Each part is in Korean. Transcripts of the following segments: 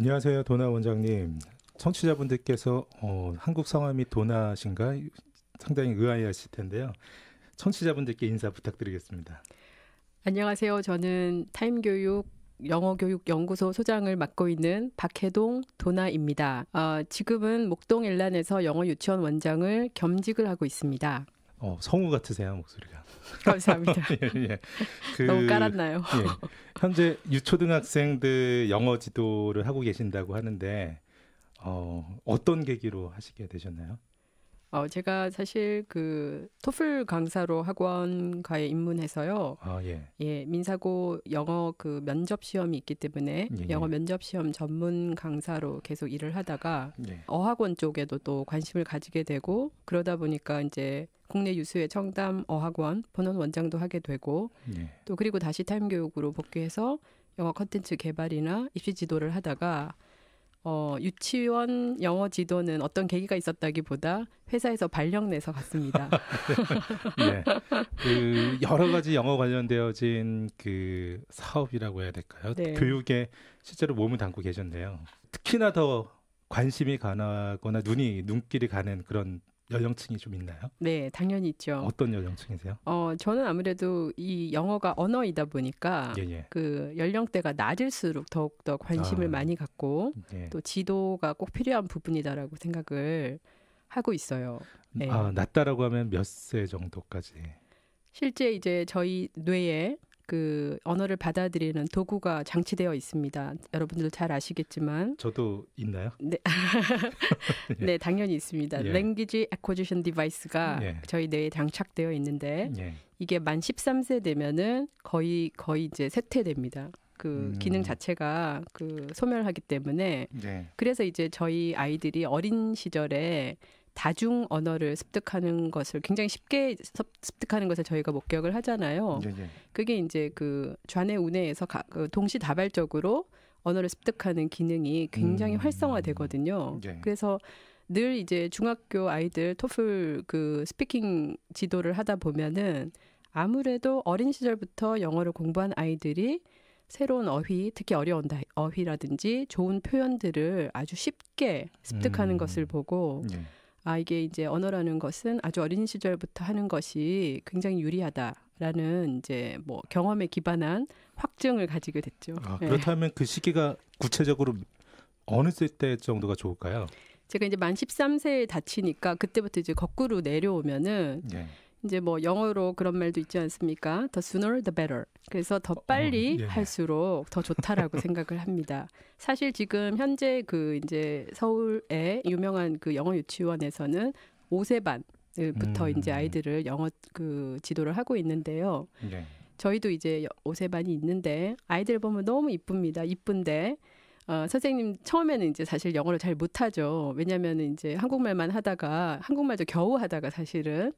안녕하세요, 도나 원장님. 청취자분들께서 한국 성함이 도나신가 상당히 의아해하실 텐데요. 청취자분들께 인사 부탁드리겠습니다. 안녕하세요. 저는 타임교육 영어교육연구소 소장을 맡고 있는 박혜동 도나입니다. 지금은 목동 일란에서 영어유치원 원장을 겸직을 하고 있습니다. 성우 같으세요, 목소리가. 감사합니다. 예. 너무 깔았나요? 예. 현재 유초등학생들 영어 지도를 하고 계신다고 하는데 어떤 계기로 하시게 되셨나요? 제가 사실 그 토플 강사로 학원가에 입문해서요. 예, 민사고 영어 그 면접 시험이 있기 때문에 영어 면접 시험 전문 강사로 계속 일을 하다가 어학원 쪽에도 또 관심을 가지게 되고 그러다 보니까 이제 국내 유수의 청담 어학원 본원 원장도 하게 되고 또 그리고 다시 타임교육으로 복귀해서 영어 컨텐츠 개발이나 입시 지도를 하다가 유치원 영어 지도는 어떤 계기가 있었다기보다 회사에서 발령 내서 갔습니다. 네. 그 여러 가지 영어 관련되어진 그 사업이라고 해야 될까요? 네. 교육에 실제로 몸을 담고 계셨네요. 특히나 더 관심이 가거나 눈길이 가는 그런 연령층이 좀 있나요? 네, 당연히 있죠. 어떤 연령층이세요? 저는 아무래도 이 영어가 언어이다 보니까 그 연령대가 낮을수록 더욱더 관심을 많이 갖고 또 지도가 꼭 필요한 부분이다라고 생각을 하고 있어요. 네. 낮다라고 하면 몇 세 정도까지? 실제 이제 저희 뇌에 그 언어를 받아들이는 도구가 장치되어 있습니다. 여러분들 잘 아시겠지만 저도 있나요? 네, 네 당연히 있습니다. Language Acquisition Device가 저희 뇌에 장착되어 있는데 이게 만 13세 되면은 거의 이제 쇠퇴됩니다. 그 기능 자체가 그 소멸하기 때문에 그래서 이제 저희 아이들이 어린 시절에 다중 언어를 습득하는 것을 굉장히 쉽게 습득하는 것을 저희가 목격을 하잖아요. 그게 이제 그 좌뇌 우뇌에서 동시다발적으로 언어를 습득하는 기능이 굉장히 활성화되거든요. 그래서 늘 이제 중학교 아이들 토플 그 스피킹 지도를 하다 보면은 아무래도 어린 시절부터 영어를 공부한 아이들이 새로운 어휘, 특히 어려운 어휘라든지 좋은 표현들을 아주 쉽게 습득하는 것을 보고 이게 이제 언어라는 것은 아주 어린 시절부터 하는 것이 굉장히 유리하다라는 이제 뭐 경험에 기반한 확증을 가지게 됐죠. 그렇다면 그 시기가 구체적으로 어느 때 정도가 좋을까요? 제가 이제 만 13세에 다치니까 그때부터 이제 거꾸로 내려오면은 이제 뭐 영어로 그런 말도 있지 않습니까? The sooner the better. 그래서 더 빨리 할수록 더 좋다라고 생각을 합니다. 사실 지금 현재 그 이제 서울의 유명한 그 영어 유치원에서는 5세 반부터 이제 아이들을 영어 그 지도를 하고 있는데요. 저희도 이제 5세 반이 있는데 아이들 보면 너무 이쁩니다. 이쁜데 선생님 처음에는 이제 사실 영어를 잘 못하죠. 왜냐하면 이제 한국말도 겨우 하다가 사실은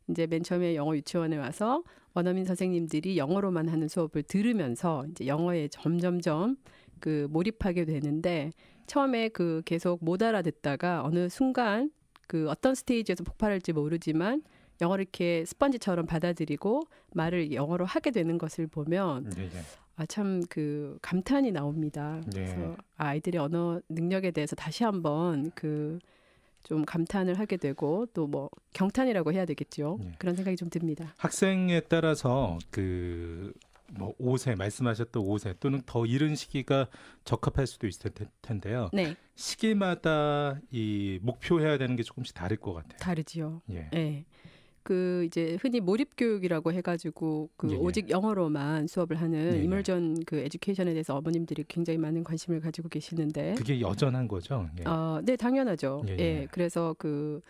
이제 맨 처음에 영어 유치원에 와서 원어민 선생님들이 영어로만 하는 수업을 들으면서 이제 영어에 점점점 그 몰입하게 되는데 처음에 그 계속 못 알아듣다가 어느 순간 그 어떤 스테이지에서 폭발할지 모르지만 영어를 이렇게 스펀지처럼 받아들이고 말을 영어로 하게 되는 것을 보면 참 그 감탄이 나옵니다. 그래서 아이들의 언어 능력에 대해서 다시 한번 그 좀 감탄을 하게 되고 또 뭐 경탄이라고 해야 되겠죠. 그런 생각이 좀 듭니다. 학생에 따라서 그 뭐 5세 말씀하셨던 5세 또는 더 이른 시기가 적합할 수도 있을 텐데요. 시기마다 이 목표해야 되는 게 조금씩 다를 것 같아요. 다르지요. 그 이제 흔히 몰입교육이라고 해가지고 그 오직 영어로만 수업을 하는 이머전 그 에듀케이션에 대해서 어머님들이 굉장히 많은 관심을 가지고 계시는데 그게 여전한 거죠? 네, 당연하죠. 그래서 그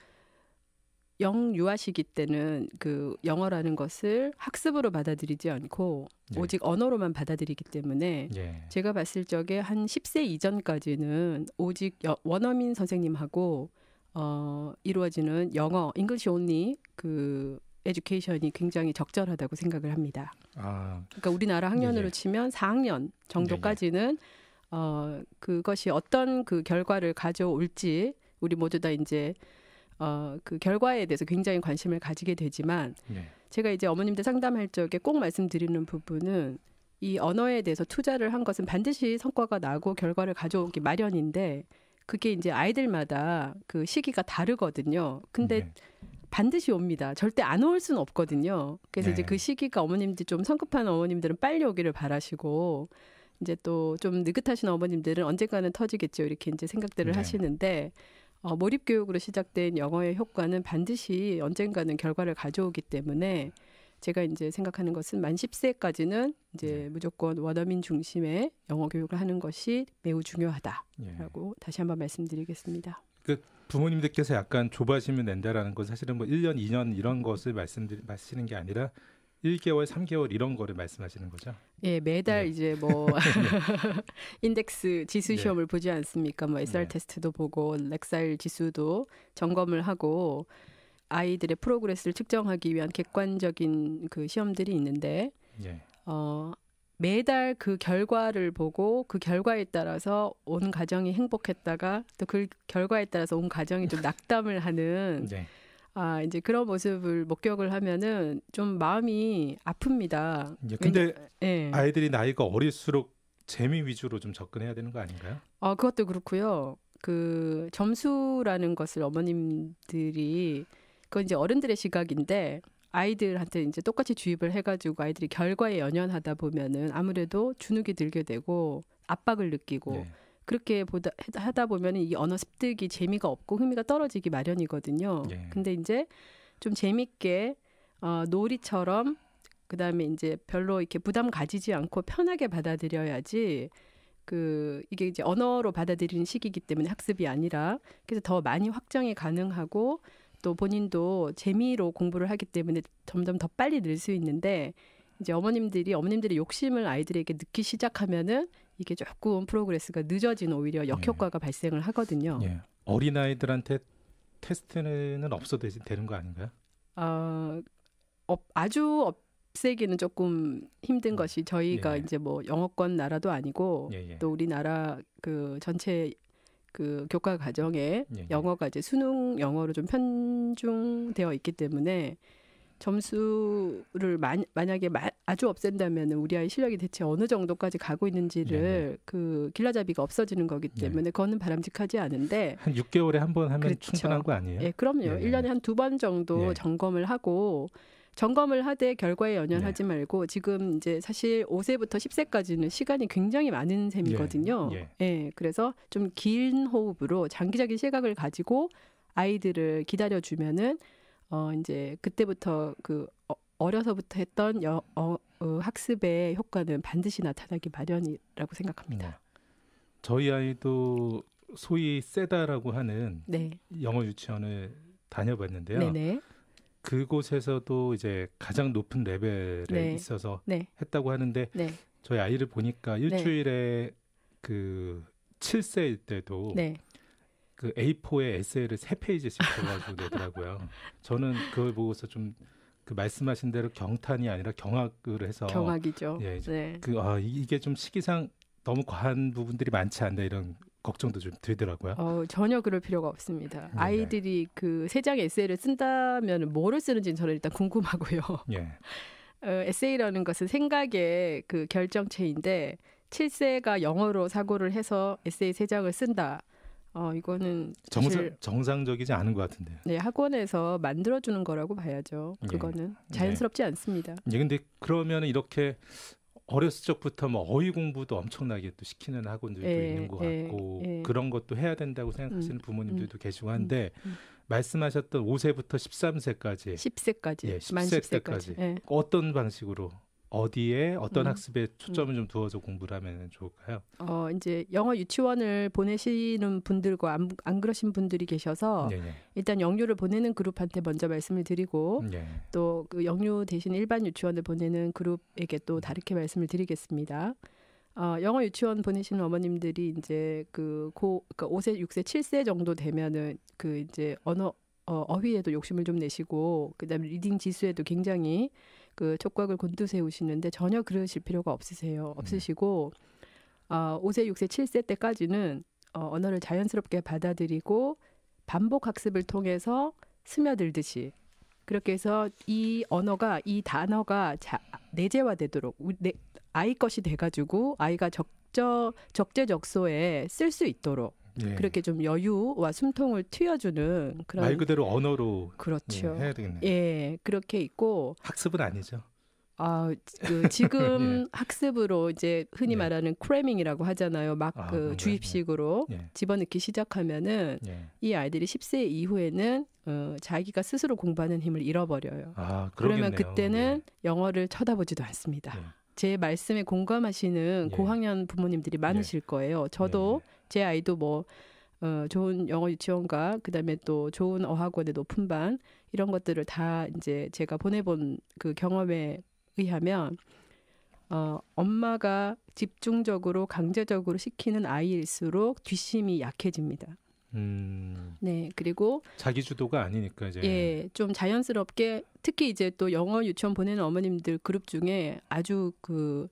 영유아 시기 때는 그 영어라는 것을 학습으로 받아들이지 않고 오직 언어로만 받아들이기 때문에 제가 봤을 적에 한 10세 이전까지는 오직 원어민 선생님하고 이루어지는 영어, English only 그 에듀케이션이 굉장히 적절하다고 생각을 합니다. 그러니까 우리나라 학년으로 치면 4학년 정도까지는 그것이 어떤 그 결과를 가져올지 우리 모두 다 이제 그 결과에 대해서 굉장히 관심을 가지게 되지만 제가 이제 어머님들 상담할 적에 꼭 말씀드리는 부분은 이 언어에 대해서 투자를 한 것은 반드시 성과가 나고 결과를 가져오기 마련인데 그게 이제 아이들마다 그 시기가 다르거든요. 근데 네. 반드시 옵니다. 절대 안 올 수는 없거든요. 그래서 네. 이제 그 시기가 어머님들 좀 성급한 어머님들은 빨리 오기를 바라시고 이제 또 좀 느긋하신 어머님들은 언젠가는 터지겠죠. 이렇게 이제 생각들을 네. 하시는데 몰입 교육으로 시작된 영어의 효과는 반드시 언젠가는 결과를 가져오기 때문에 제가 이제 생각하는 것은 만 10세까지는 이제 무조건 원어민 중심의 영어 교육을 하는 것이 매우 중요하다라고 다시 한번 말씀드리겠습니다. 그 부모님들께서 약간 좁아지면 된다라는 건 사실은 뭐 1년, 2년 이런 것을 말씀하시는 게 아니라 1개월, 3개월 이런 거를 말씀하시는 거죠? 예, 매달 이제 뭐 인덱스 지수 시험을 보지 않습니까? 뭐 SR 테스트도 보고 렉사일 지수도 점검을 하고 아이들의 프로그레스를 측정하기 위한 객관적인 그 시험들이 있는데 매달 그 결과를 보고 그 결과에 따라서 온 가정이 행복했다가 또 그 결과에 따라서 온 가정이 좀 낙담을 하는 이제 그런 모습을 목격을 하면은 좀 마음이 아픕니다. 근데 아이들이 나이가 어릴수록 재미 위주로 좀 접근해야 되는 거 아닌가요? 그것도 그렇고요. 그 점수라는 것을 어머님들이 그건 이제 어른들의 시각인데 아이들한테 이제 똑같이 주입을 해가지고 아이들이 결과에 연연하다 보면은 아무래도 주눅이 들게 되고 압박을 느끼고 그렇게 하다 보면은 이 언어 습득이 재미가 없고 흥미가 떨어지기 마련이거든요. 근데 이제 좀 재밌게 놀이처럼 그다음에 이제 별로 이렇게 부담 가지지 않고 편하게 받아들여야지 이게 이제 언어로 받아들이는 시기이기 때문에 학습이 아니라 그래서 더 많이 확장이 가능하고 또 본인도 재미로 공부를 하기 때문에 점점 더 빨리 늘 수 있는데 이제 어머님들이 욕심을 아이들에게 넣기 시작하면은 이게 조금 프로그레스가 늦어지는 오히려 역효과가 발생을 하거든요. 어린아이들한테 테스트는 없어도 되는 거 아닌가요? 아주 없애기는 조금 힘든 것이 저희가 이제 뭐 영어권 나라도 아니고 또 우리나라 그 전체 그 교과 과정에 영어가 이제 수능 영어로 좀 편중되어 있기 때문에 점수를 만약에 아주 없앤다면 우리 아이 실력이 대체 어느 정도까지 가고 있는지를 그 길라잡이가 없어지는 거기 때문에 그거는 바람직하지 않은데 한 6개월에 한 번 하면 그렇죠. 충분한 거 아니에요? 예, 그럼요. 1년에 한 2번 정도 점검을 하고 점검을 하되 결과에 연연하지 말고 지금 이제 사실 5세부터 10세까지는 시간이 굉장히 많은 셈이거든요. 그래서 좀 긴 호흡으로 장기적인 시각을 가지고 아이들을 기다려주면은 이제 그때부터 어려서부터 했던 학습의 효과는 반드시 나타나기 마련이라고 생각합니다. 저희 아이도 소위 세다라고 하는 영어 유치원을 다녀봤는데요. 네네. 그곳에서도 이제 가장 높은 레벨에 있어서 했다고 하는데 저희 아이를 보니까 일주일에 그 7세일 때도 그 A4에 에세이를 3페이지씩 써가지고 내더라고요. 저는 그걸 보고서 좀 그 말씀하신 대로 경탄이 아니라 경악을 해서 경악이죠. 이게 좀 시기상 너무 과한 부분들이 많지 않나 이런 걱정도 좀 들더라고요. 전혀 그럴 필요가 없습니다. 아이들이 그 3장의 에세이를 쓴다면 뭐를 쓰는지는 저는 일단 궁금하고요. 에세이라는 것은 생각의 그 결정체인데 7세가 영어로 사고를 해서 에세이 3장을 쓴다. 이거는 정상적이지 않은 것 같은데요. 네, 학원에서 만들어주는 거라고 봐야죠. 그거는 자연스럽지 않습니다. 근데 그러면 이렇게 어렸을 적부터 뭐 어휘 공부도 엄청나게 또 시키는 학원들도 있는 것 같고 그런 것도 해야 된다고 생각하시는 부모님들도 계시고 한데 말씀하셨던 5세부터 13세까지 10세까지 10세까지 어떤 방식으로 어디에 어떤 학습에 초점을 좀 두어서 공부를 하면 좋을까요? 이제 영어 유치원을 보내시는 분들과 안 그러신 분들이 계셔서 일단 영유를 보내는 그룹한테 먼저 말씀을 드리고 또 그 영유 대신 일반 유치원을 보내는 그룹에게 또 다르게 말씀을 드리겠습니다. 영어 유치원 보내시는 어머님들이 이제 그러니까 5세, 6세, 7세 정도 되면은 그 이제 어휘에도 욕심을 좀 내시고 그다음에 리딩 지수에도 굉장히 그 촉각을 곤두세우시는데 전혀 그러실 필요가 없으시고 5세, 6세, 7세 때까지는 언어를 자연스럽게 받아들이고 반복 학습을 통해서 스며들듯이 그렇게 해서 이 단어가 내재화되도록 아이 것이 돼가지고 아이가 적재적소에 쓸 수 있도록 예. 그렇게 좀 여유와 숨통을 틔워주는 그런 말 그대로 언어로 그렇죠. 예, 해야 되겠네요. 예, 그렇게 있고 학습은 아니죠. 지금 예. 학습으로 이제 흔히 예. 말하는 크래밍이라고 하잖아요. 막 주입식으로 예. 집어넣기 시작하면은 예. 이 아이들이 10세 이후에는 자기가 스스로 공부하는 힘을 잃어버려요. 그러면 그때는 예. 영어를 쳐다보지도 않습니다. 예. 제 말씀에 공감하시는 예. 고학년 부모님들이 많으실 예. 거예요. 저도 제 아이도 뭐 좋은 영어 유치원과 그다음에 또 좋은 어학원의 높은 반 이런 것들을 다 이제 제가 보내본 그 경험에 의하면 엄마가 집중적으로 강제적으로 시키는 아이일수록 뒷심이 약해집니다. 네, 그리고 자기 주도가 아니니까 이제 예, 좀 자연스럽게 특히 이제 또 영어 유치원 보내는 어머님들 그룹 중에 아주 그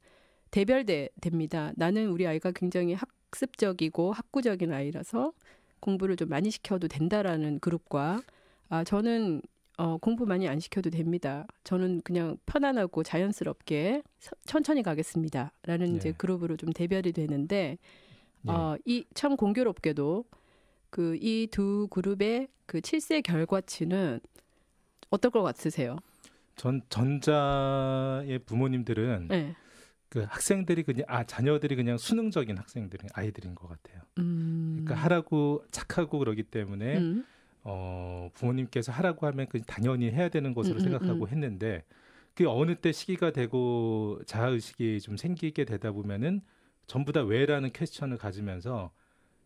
대별됩니다. 나는 우리 아이가 굉장히 학습적이고 학구적인 아이라서 공부를 좀 많이 시켜도 된다라는 그룹과 저는 공부 많이 안 시켜도 됩니다. 저는 그냥 편안하고 자연스럽게 천천히 가겠습니다라는 예. 이제 그룹으로 좀 대별이 되는데 예. 이 참 공교롭게도 그 이 두 그룹의 그 7세 결과치는 어떨 것 같으세요? 전 전자의 부모님들은 네. 그 학생들이 그냥 자녀들이 그냥 수능적인 아이들인 것 같아요. 그러니까 하라고 착하고 그러기 때문에 부모님께서 하라고 하면 그 당연히 해야 되는 것으로 생각하고 했는데 그 어느 때 시기가 되고 자아의식이 좀 생기게 되다 보면은 전부 다 왜라는 퀘스천을 가지면서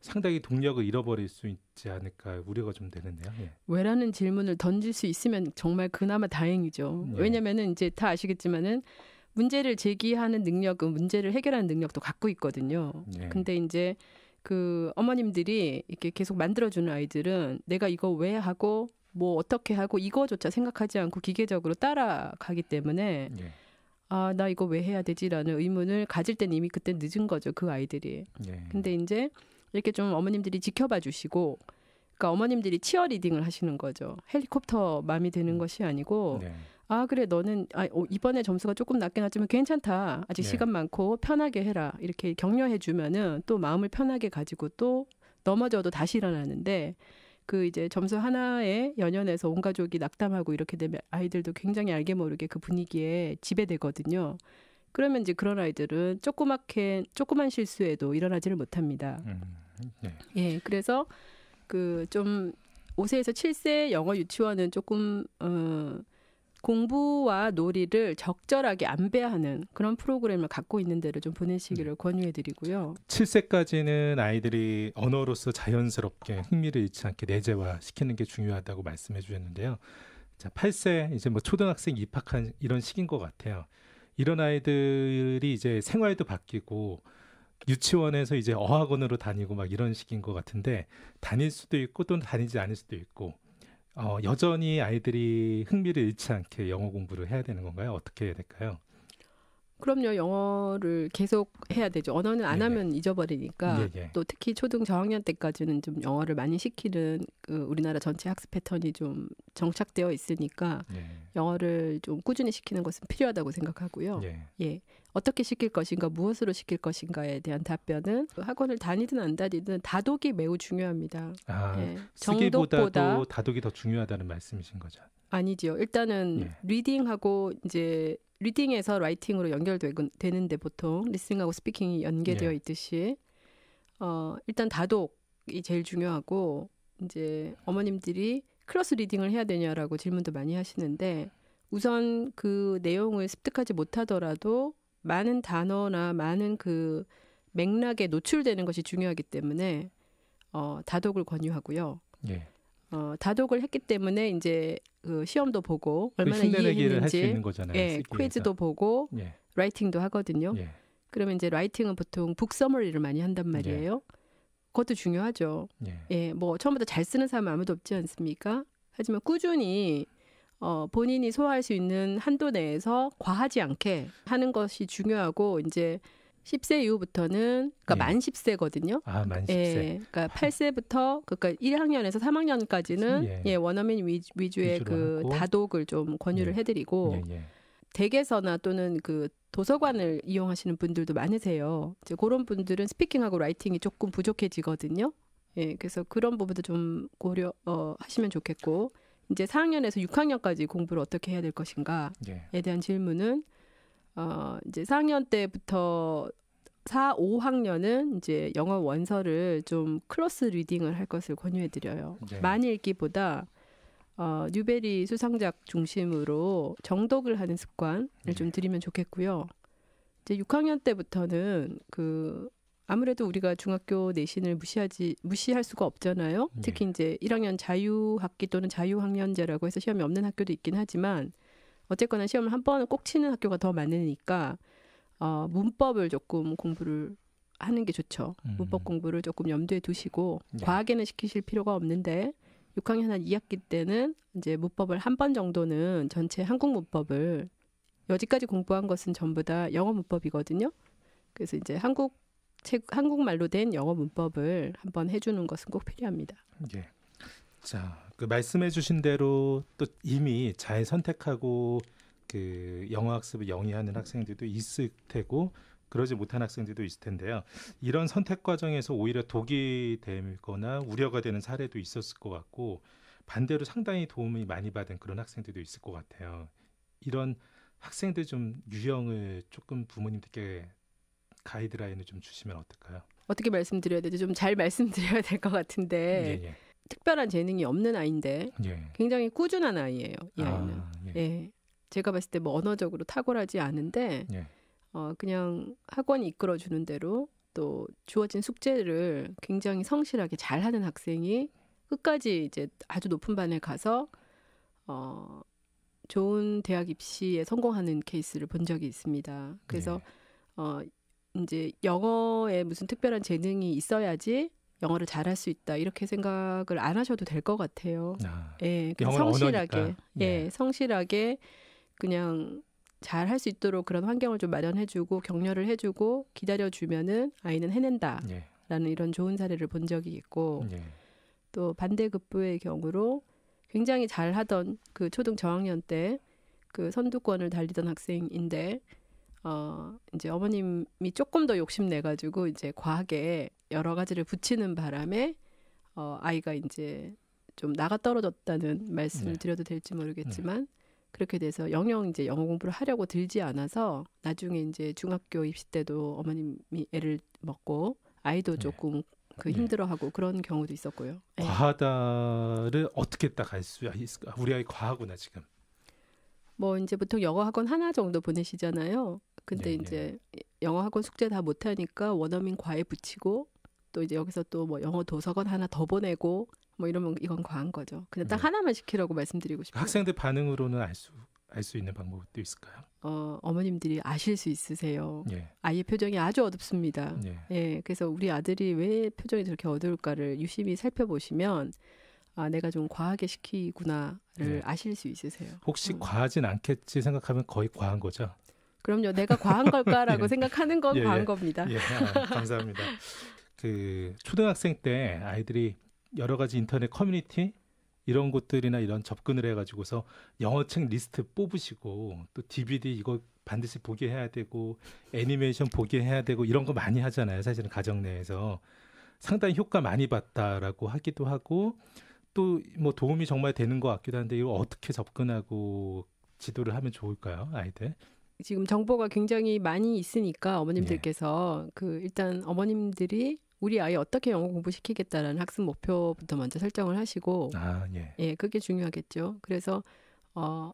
상당히 동력을 잃어버릴 수 있지 않을까 우려가 좀 되는데요. 예. 왜라는 질문을 던질 수 있으면 정말 그나마 다행이죠. 예. 왜냐면은 이제 다 아시겠지만은 문제를 제기하는 능력은 문제를 해결하는 능력도 갖고 있거든요. 예. 근데 이제 그 어머님들이 이렇게 계속 만들어주는 아이들은 내가 이거 왜 하고 뭐 어떻게 하고 이거조차 생각하지 않고 기계적으로 따라가기 때문에 예. 나 이거 왜 해야 되지라는 의문을 가질 때는 이미 그때 늦은 거죠. 그 아이들이. 예. 근데 이제 이렇게 좀 어머님들이 지켜봐 주시고 그러니까 어머님들이 치어리딩을 하시는 거죠. 헬리콥터 맘이 되는 것이 아니고 네. 그래 너는 이번에 점수가 조금 낮게 났지만 괜찮다. 아직 네. 시간 많고 편하게 해라. 이렇게 격려해 주면은 또 마음을 편하게 가지고 또 넘어져도 다시 일어나는데 그 이제 점수 하나에 연연해서 온 가족이 낙담하고 이렇게 되면 아이들도 굉장히 알게 모르게 그 분위기에 지배되거든요. 그러면 이제 그런 아이들은 조그만 실수에도 일어나지를 못합니다. 네. 예, 그래서 그 좀 5세에서 7세 영어 유치원은 조금 공부와 놀이를 적절하게 안배하는 그런 프로그램을 갖고 있는 데를 좀 보내시기를 권유해드리고요. 7세까지는 아이들이 언어로서 자연스럽게 흥미를 잃지 않게 내재화시키는 게 중요하다고 말씀해 주셨는데요. 자, 8세 이제 뭐 초등학생 입학한 이런 시기인 것 같아요. 이런 아이들이 이제 생활도 바뀌고 유치원에서 이제 어학원으로 다니고 막 이런 시기인 것 같은데 다닐 수도 있고 또는 다니지 않을 수도 있고 여전히 아이들이 흥미를 잃지 않게 영어 공부를 해야 되는 건가요? 어떻게 해야 될까요? 그럼요. 영어를 계속 해야 되죠. 언어는 안 하면 잊어버리니까 또 특히 초등 저학년 때까지는 좀 영어를 많이 시키는 우리나라 전체 학습 패턴이 좀 정착되어 있으니까 영어를 좀 꾸준히 시키는 것은 필요하다고 생각하고요. 예. 어떻게 시킬 것인가, 무엇으로 시킬 것인가에 대한 답변은 학원을 다니든 안 다니든 다독이 매우 중요합니다. 쓰기보다도 다독이 더 중요하다는 말씀이신 거죠? 아니죠. 일단은 리딩하고 이제 리딩에서 라이팅으로 연결되는데 보통 리스닝하고 스피킹이 연계되어 있듯이 일단 다독이 제일 중요하고 이제 어머님들이 클로스 리딩을 해야 되냐라고 질문도 많이 하시는데 우선 그 내용을 습득하지 못하더라도 많은 단어나 많은 그 맥락에 노출되는 것이 중요하기 때문에 다독을 권유하고요. 다독을 했기 때문에 이제 그 시험도 보고 얼마나 이해했는지 할 수 있는 거잖아요. 퀴즈도 보고 라이팅도 하거든요. 그러면 이제 라이팅은 보통 북 서머리를 많이 한단 말이에요. 그것도 중요하죠. 뭐 처음부터 잘 쓰는 사람은 아무도 없지 않습니까? 하지만 꾸준히 본인이 소화할 수 있는 한도 내에서 과하지 않게 하는 것이 중요하고 이제 10세 이후부터는 그러니까 만 10세거든요. 만 10세. 그러니까 8세부터 그러니까 1학년에서 3학년까지는 원어민 위주의 그 하고. 다독을 좀 권유를 해드리고 댁에서나 또는 그 도서관을 이용하시는 분들도 많으세요. 이제 그런 분들은 스피킹하고 라이팅이 조금 부족해지거든요. 예, 그래서 그런 부분도 좀 고려 하시면 좋겠고, 이제 4학년에서 6학년까지 공부를 어떻게 해야 될 것인가에 대한 질문은 이제 4학년 때부터 4, 5학년은 이제 영어 원서를 좀 클로스 리딩을 할 것을 권유해드려요. 많이 읽기보다 뉴베리 수상작 중심으로 정독을 하는 습관을 좀 들이면 좋겠고요. 이제 6학년 때부터는 아무래도 우리가 중학교 내신을 무시할 수가 없잖아요. 특히 이제 1학년 자유학기 또는 자유학년제라고 해서 시험이 없는 학교도 있긴 하지만 어쨌거나 시험을 한 번은 꼭 치는 학교가 더 많으니까 문법을 조금 공부를 하는 게 좋죠. 문법 공부를 조금 염두에 두시고 과학에는 시키실 필요가 없는데 6학년 한 2학기 때는 이제 문법을 한 번 정도는 전체 한국 문법을 여지까지 공부한 것은 전부 다 영어 문법이거든요. 그래서 이제 한국말로 된 영어 문법을 한번 해주는 것은 꼭 필요합니다. 예. 자, 말씀해주신 대로 또 이미 잘 선택하고 영어 학습을 영위하는 학생들도 있을 테고 그러지 못한 학생들도 있을 텐데요. 이런 선택 과정에서 오히려 독이 되거나 우려가 되는 사례도 있었을 것 같고 반대로 상당히 도움이 많이 받은 그런 학생들도 있을 것 같아요. 이런 학생들 좀 유형을 조금 부모님들께 가이드라인을 좀 주시면 어떨까요? 어떻게 말씀드려야 되죠? 좀 잘 말씀드려야 될 것 같은데 예. 특별한 재능이 없는 아이인데 굉장히 꾸준한 아이예요. 이 아이는. 예. 제가 봤을 때 뭐 언어적으로 탁월하지 않은데 그냥 학원이 이끌어주는 대로 또 주어진 숙제를 굉장히 성실하게 잘하는 학생이 끝까지 이제 아주 높은 반에 가서 좋은 대학 입시에 성공하는 케이스를 본 적이 있습니다. 그래서 이제 영어에 무슨 특별한 재능이 있어야지 영어를 잘할 수 있다 이렇게 생각을 안 하셔도 될 것 같아요. 예, 성실하게, 성실하게 그냥 잘 할 수 있도록 그런 환경을 좀 마련해주고 격려를 해주고 기다려주면은 아이는 해낸다라는 이런 좋은 사례를 본 적이 있고 또 반대급부의 경우로 굉장히 잘하던 그 초등 저학년 때 그 선두권을 달리던 학생인데 이제 어머님이 조금 더 욕심내가지고 이제 과학에 여러 가지를 붙이는 바람에 아이가 이제 좀 나가 떨어졌다는 말씀을 드려도 될지 모르겠지만 그렇게 돼서 영영 이제 영어 공부를 하려고 들지 않아서 나중에 이제 중학교 입시 때도 어머님이 애를 먹고 아이도 조금 힘들어하고 그런 경우도 있었고요. 과하다를 어떻게 딱 알 수 있을까? 우리 아이 과하구나 지금. 뭐 이제 보통 영어 학원 하나 정도 보내시잖아요. 근데 이제 영어 학원 숙제 다 못하니까 원어민 과외 붙이고 또 이제 여기서 또 뭐 영어 도서관 하나 더 보내고 뭐 이러면 이건 과한 거죠. 그냥 딱 하나만 시키라고 말씀드리고 싶어요. 학생들 반응으로는 알 수 있는 방법도 있을까요? 어머님들이 아실 수 있으세요. 아이의 표정이 아주 어둡습니다. 그래서 우리 아들이 왜 표정이 저렇게 어두울까를 유심히 살펴보시면 내가 좀 과하게 시키구나를 아실 수 있으세요. 혹시 과하진 않겠지 생각하면 거의 과한 거죠? 그럼요. 내가 과한 걸까라고 생각하는 건 과한 겁니다. 감사합니다. 초등학생 때 아이들이 여러 가지 인터넷 커뮤니티 이런 곳들이나 이런 접근을 해가지고서 영어책 리스트 뽑으시고 또 DVD 이거 반드시 보게 해야 되고 애니메이션 보게 해야 되고 이런 거 많이 하잖아요. 사실은 가정 내에서 상당히 효과 많이 봤다라고 하기도 하고 또 뭐 도움이 정말 되는 것 같기도 한데 이거 어떻게 접근하고 지도를 하면 좋을까요, 아이들? 지금 정보가 굉장히 많이 있으니까 어머님들께서 일단 어머님들이 우리 아이 어떻게 영어 공부시키겠다라는 학습 목표부터 먼저 설정을 하시고 그게 중요하겠죠. 그래서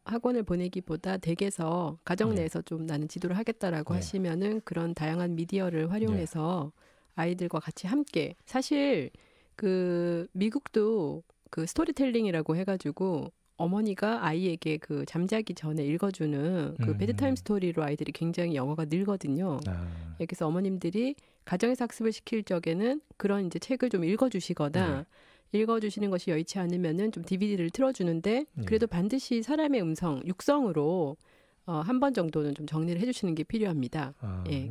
학원을 보내기보다 댁에서 가정 내에서 좀 나는 지도를 하겠다라고 하시면은 그런 다양한 미디어를 활용해서 아이들과 같이 함께 사실 미국도 스토리텔링이라고 해가지고 어머니가 아이에게 잠자기 전에 읽어주는 베드타임 스토리로 아이들이 굉장히 영어가 늘거든요. 그래서 어머님들이 가정에서 학습을 시킬 적에는 그런 이제 책을 좀 읽어주시거나 읽어주시는 것이 여의치 않으면은 좀 DVD를 틀어주는데 그래도 반드시 사람의 육성으로 한 번 정도는 좀 정리를 해주시는 게 필요합니다.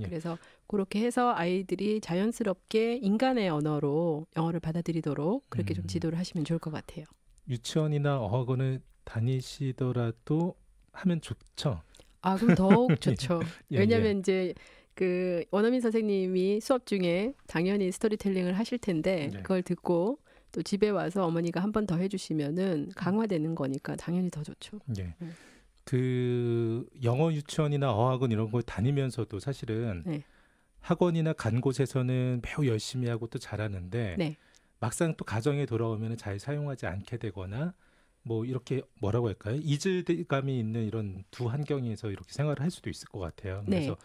그래서 그렇게 해서 아이들이 자연스럽게 인간의 언어로 영어를 받아들이도록 그렇게 좀 지도를 하시면 좋을 것 같아요. 유치원이나 어학원을 다니시더라도 하면 좋죠. 아, 그럼 더욱 좋죠. 왜냐하면 이제 그 원어민 선생님이 수업 중에 당연히 스토리텔링을 하실 텐데 그걸 듣고 또 집에 와서 어머니가 한 번 더 해주시면은 강화되는 거니까 당연히 더 좋죠. 그 영어 유치원이나 어학원 이런 걸 다니면서도 사실은 학원이나 간 곳에서는 매우 열심히 하고 또 잘하는데 막상 또 가정에 돌아오면 잘 사용하지 않게 되거나 뭐 이렇게 뭐라고 할까요? 이질감이 있는 이런 두 환경에서 이렇게 생활을 할 수도 있을 것 같아요. 그래서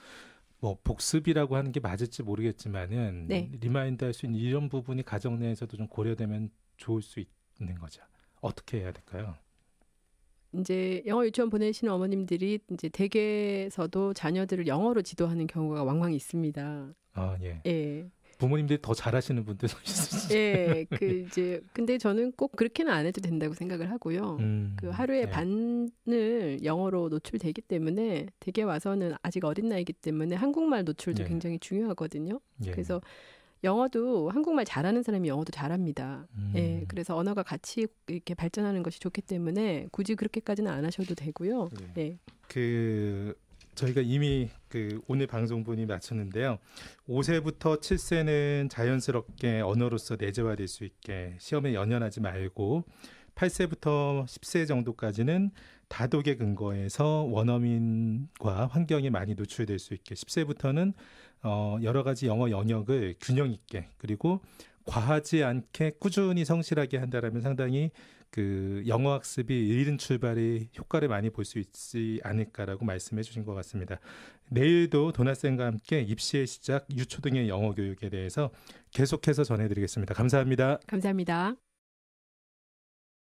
뭐 복습이라고 하는 게 맞을지 모르겠지만은 리마인드 할 수 있는 이런 부분이 가정 내에서도 좀 고려되면 좋을 수 있는 거죠. 어떻게 해야 될까요? 이제 영어 유치원 보내시는 어머님들이 이제 댁에서도 자녀들을 영어로 지도하는 경우가 왕왕 있습니다. 아, 예. 부모님들이 더 잘하시는 분들도 있으시죠. 근데 저는 꼭 그렇게는 안 해도 된다고 생각을 하고요. 그 하루에 반을 영어로 노출되기 때문에 댁에 와서는 아직 어린 나이기 때문에 한국말 노출도 굉장히 중요하거든요. 그래서 영어도 한국말 잘하는 사람이 영어도 잘합니다. 그래서 언어가 같이 이렇게 발전하는 것이 좋기 때문에 굳이 그렇게까지는 안 하셔도 되고요. 저희가 이미 오늘 방송분이 마쳤는데요. 5세부터 7세는 자연스럽게 언어로서 내재화될 수 있게 시험에 연연하지 말고 8세부터 10세 정도까지는 다독의 근거에서 원어민과 환경이 많이 노출될 수 있게 10세부터는 여러 가지 영어 영역을 균형 있게 그리고 과하지 않게 꾸준히 성실하게 한다라면 상당히 그 영어 학습이 이른 출발이 효과를 많이 볼 수 있지 않을까라고 말씀해 주신 것 같습니다. 내일도 도나쌤과 함께 입시의 시작, 유초등의 영어 교육에 대해서 계속해서 전해드리겠습니다. 감사합니다. 감사합니다.